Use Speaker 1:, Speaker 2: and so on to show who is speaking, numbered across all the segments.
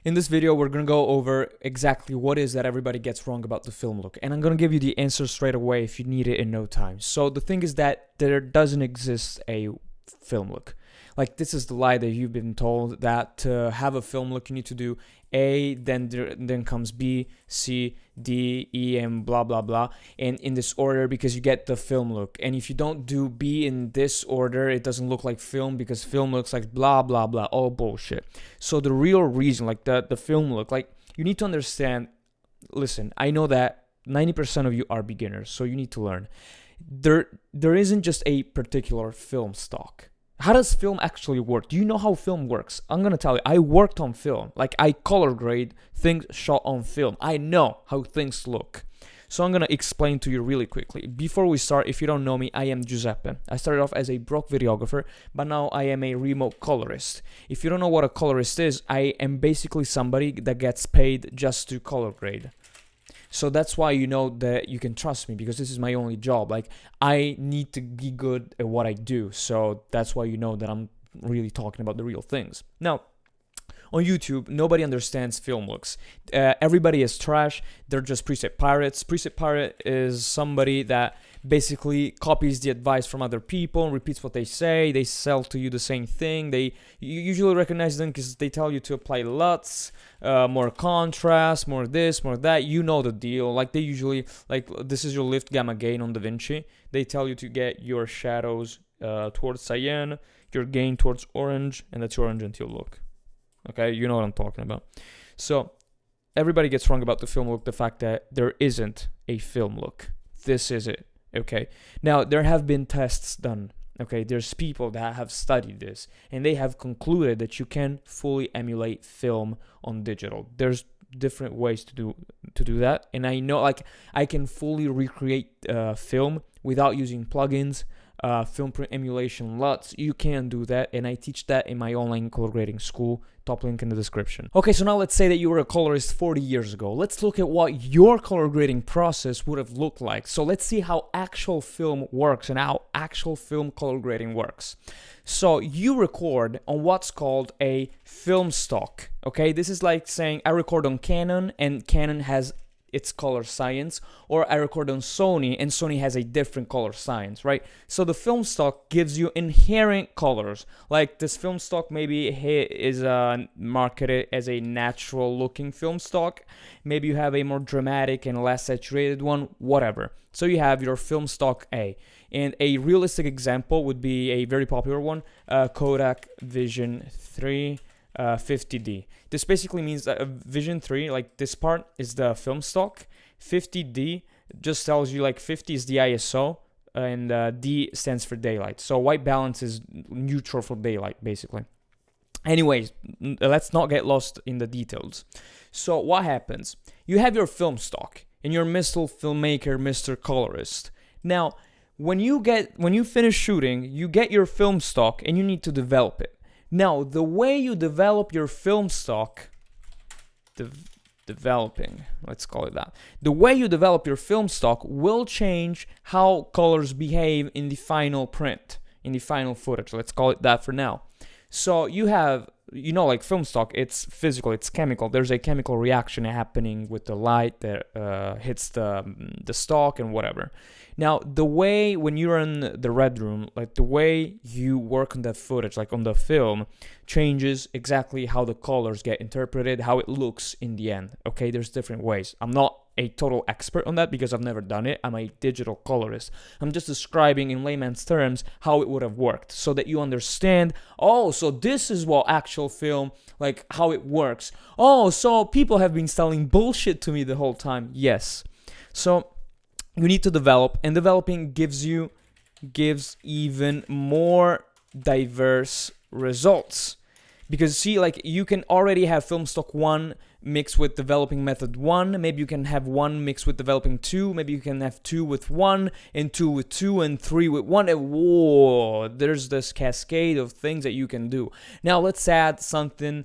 Speaker 1: In this video, we're going to go over exactly what is that everybody gets wrong about the film look. And I'm going to give you the answer straight away if you need it in no time. So the thing is that there doesn't exist a film look. Like, this is the lie that you've been told, that to have a film look, you need to do A, then comes B, C, D, E, and blah, blah, blah. And in this order, because you get the film look. And if you don't do B in this order, it doesn't look like film, because film looks like blah, blah, blah, all bullshit. So the real reason, like the film look, like, you need to understand, listen, I know that 90% of you are beginners, so you need to learn. There isn't just a particular film stock. How does film actually work? Do you know how film works? I'm going to tell you, I worked on film. Like, I color grade things shot on film. I know how things look. So I'm going to explain to you really quickly. Before we start, if you don't know me, I am Giuseppe. I started off as a broke videographer, but now I am a remote colorist. If you don't know what a colorist is, I am basically somebody that gets paid just to color grade. So that's why you know that you can trust me, because this is my only job. Like, I need to be good at what I do. So that's why you know that I'm really talking about the real things. Now, on YouTube, nobody understands film looks. Everybody is trash. They're just preset pirates. Preset pirate is somebody that basically copies the advice from other people, repeats what they say. They sell to you the same thing. You usually recognize them because they tell you to apply LUTs, more contrast, more this, more that. You know the deal. Like, they usually, like, this is your lift gamma gain on DaVinci. They tell you to get your shadows towards cyan, your gain towards orange, and that's your orange until look. Okay, you know what I'm talking about. So everybody gets wrong about the film look, the fact that there isn't a film look. This is it. Okay, now there have been tests done. Okay, there's people that have studied this, and they have concluded that you can fully emulate film on digital. There's different ways to do that, and I know, like, I can fully recreate film without using plugins, film print emulation LUTs. You can do that, and I teach that in my online color grading school. Top link in the description. Okay, so now let's say that you were a colorist 40 years ago. Let's look at what your color grading process would have looked like. So let's see how actual film works and how actual film color grading works. So you record on what's called a film stock. Okay, this is like saying I record on Canon, and Canon has its color science, or I record on Sony and Sony has a different color science, right? So the film stock gives you inherent colors. Like, this film stock maybe is marketed as a natural looking film stock. Maybe you have a more dramatic and less saturated one, whatever. So you have your film stock A. And a realistic example would be a very popular one, Kodak Vision 3 50D. This basically means that Vision 3, like this part, is the film stock. 50D just tells you, like, 50 is the ISO, and D stands for daylight. So white balance is neutral for daylight, basically. Anyways, let's not get lost in the details. So what happens? You have your film stock, and you're Mr. Filmmaker, Mr. Colorist. Now, when you finish shooting, you get your film stock, and you need to develop it. Now, the way you develop your film stock, developing, let's call it that. The way you develop your film stock will change how colors behave in the final print, in the final footage. Let's call it that for now. So you have, like film stock, it's physical, it's chemical. There's a chemical reaction happening with the light that hits the stock and whatever. Now, the way when you're in the red room, like the way you work on that footage, like on the film, changes exactly how the colors get interpreted, how it looks in the end. Okay, there's different ways. I'm not a total expert on that because I've never done it. I'm a digital colorist. I'm just describing in layman's terms how it would have worked so that you understand, oh, so this is what actual film, like how it works. Oh, so people have been selling bullshit to me the whole time. Yes. So you need to develop, and developing gives even more diverse results. Because see, like, you can already have film stock 1 mixed with developing method 1. Maybe you can have 1 mixed with developing 2. Maybe you can have 2 with 1, and 2 with 2, and 3 with 1. And whoa, there's this cascade of things that you can do. Now let's add something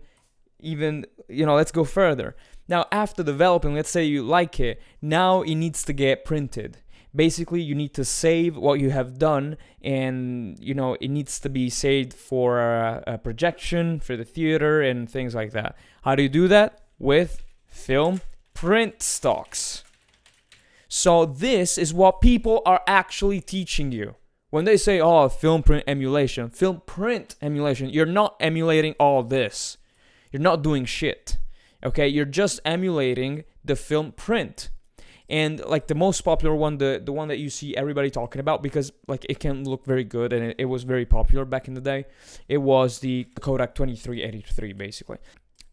Speaker 1: even, let's go further. Now, after developing, let's say you like it, now it needs to get printed. Basically, you need to save what you have done, and it needs to be saved for a projection for the theater and things like that. How do you do that? With film print stocks. So this is what people are actually teaching you when they say, "Oh, film print emulation." Film print emulation. You're not emulating all this. You're not doing shit. Okay, you're just emulating the film print. And like the most popular one, the one that you see everybody talking about, because like it can look very good and it was very popular back in the day, it was the Kodak 2383 basically.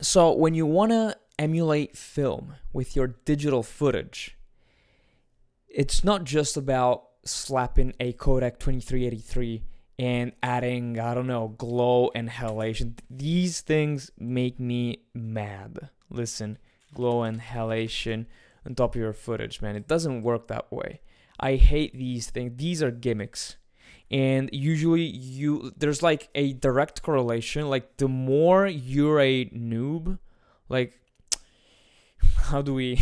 Speaker 1: So when you want to emulate film with your digital footage, it's not just about slapping a Kodak 2383 and adding, I don't know, glow and halation. These things make me mad. Listen, glow and halation on top of your footage, man. It doesn't work that way. I hate these things. These are gimmicks. And usually there's like a direct correlation. Like the more you're a noob, like how do we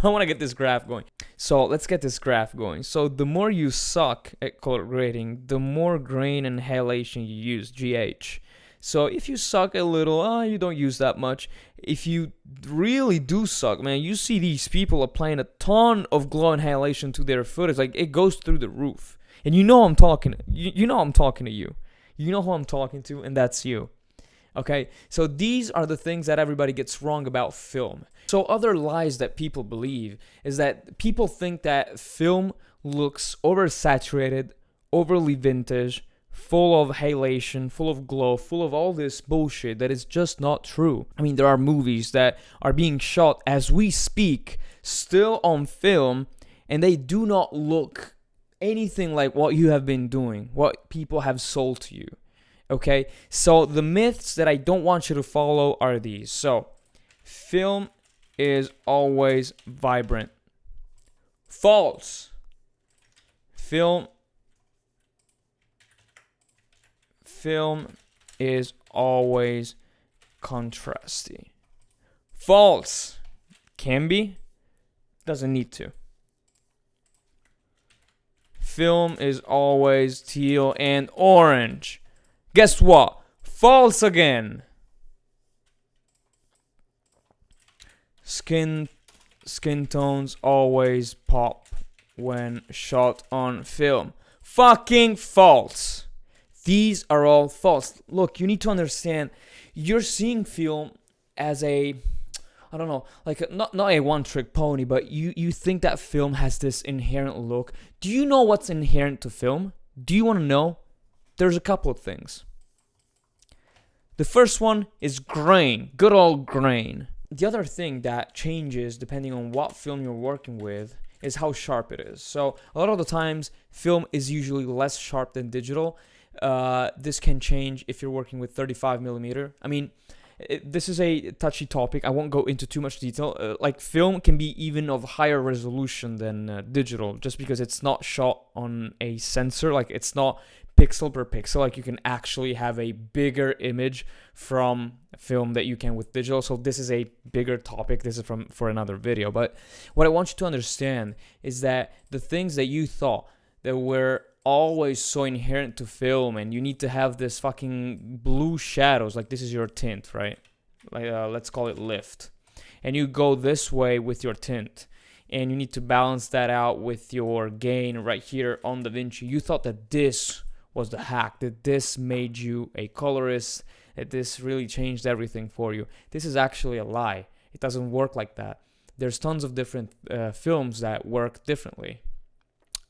Speaker 1: I want to get this graph going. So let's get this graph going. So the more you suck at color grading, the more grain and halation you use, GH. So if you suck a little, you don't use that much. If you really do suck, man, you see these people applying a ton of glow and halation to their footage. Like it goes through the roof. And you know I'm talking. You know I'm talking to you. You know who I'm talking to, and that's you. Okay? So these are the things that everybody gets wrong about film. So other lies that people believe is that people think that film looks oversaturated, overly vintage, full of halation, full of glow, full of all this bullshit that is just not true. I mean, there are movies that are being shot as we speak, still on film, and they do not look anything like what you have been doing, what people have sold to you. Okay? So the myths that I don't want you to follow are these. So, film is always vibrant. False. Film is always contrasty. False. Can be. Doesn't need to. Film is always teal and orange. Guess what? False again. Skin tones always pop when shot on film. Fucking false. These are all false. Look, you need to understand, you're seeing film as a, I don't know, like not a one-trick pony, but you think that film has this inherent look. Do you know what's inherent to film? Do you want to know? There's a couple of things. The first one is grain, good old grain. The other thing that changes depending on what film you're working with is how sharp it is. So a lot of the times, film is usually less sharp than digital. This can change if you're working with 35mm. I mean, this is a touchy topic. I won't go into too much detail. Like film can be even of higher resolution than digital, just because it's not shot on a sensor. Like it's not pixel per pixel. Like you can actually have a bigger image from film that you can with digital. So this is a bigger topic. This is for another video. But what I want you to understand is that the things that you thought that were always so inherent to film, and you need to have this fucking blue shadows, like this is your tint, right? Like let's call it lift, and you go this way with your tint, and you need to balance that out with your gain right here on DaVinci. You thought that this was the hack, that this made you a colorist, that this really changed everything for you. This is actually a lie. It doesn't work like that. There's tons of different films that work differently.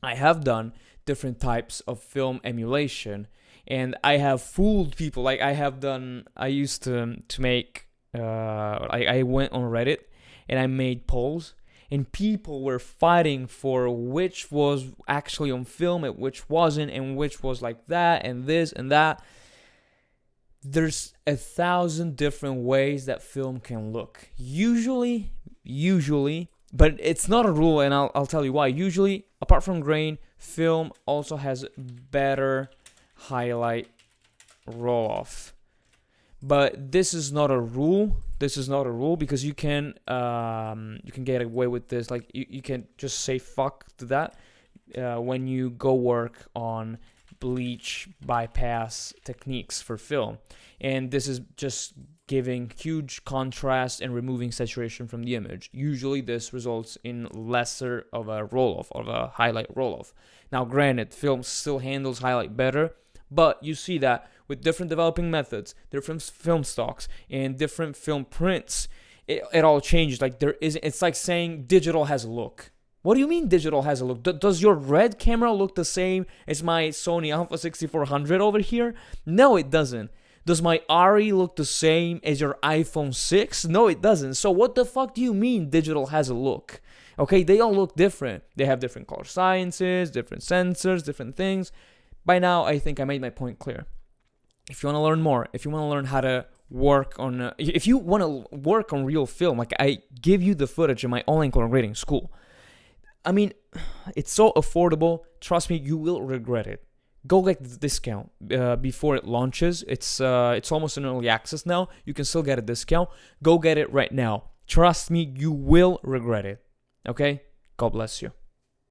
Speaker 1: I have done different types of film emulation, and I have fooled people. Like I used to make, I went on Reddit and I made polls, and people were fighting for which was actually on film and which wasn't, and which was like that and this and that. There's 1,000 different ways that film can look. Usually, but it's not a rule, and I'll tell you why. Usually, apart from grain, film also has better highlight roll-off. But this is not a rule. This is not a rule, because you can get away with this. Like you can just say fuck to that. when you go work on bleach bypass techniques for film. And this is just giving huge contrast and removing saturation from the image. Usually this results in lesser of a roll-off, of a highlight roll-off. Now granted, film still handles highlight better, but you see that with different developing methods, different film stocks, and different film prints, it all changes. Like it's like saying digital has a look. What do you mean digital has a look? Does your Red camera look the same as my Sony Alpha 6400 over here? No, it doesn't. Does my ARRI look the same as your iPhone 6? No, it doesn't. So what the fuck do you mean digital has a look? Okay, they all look different. They have different color sciences, different sensors, different things. By now, I think I made my point clear. If you want to learn more, if you want to learn how to work on, if you want to work on real film, like I give you the footage in my online color grading school. I mean, it's so affordable. Trust me, you will regret it. Go get the discount before it launches. It's almost in early access now. You can still get a discount. Go get it right now. Trust me, you will regret it. Okay? God bless you.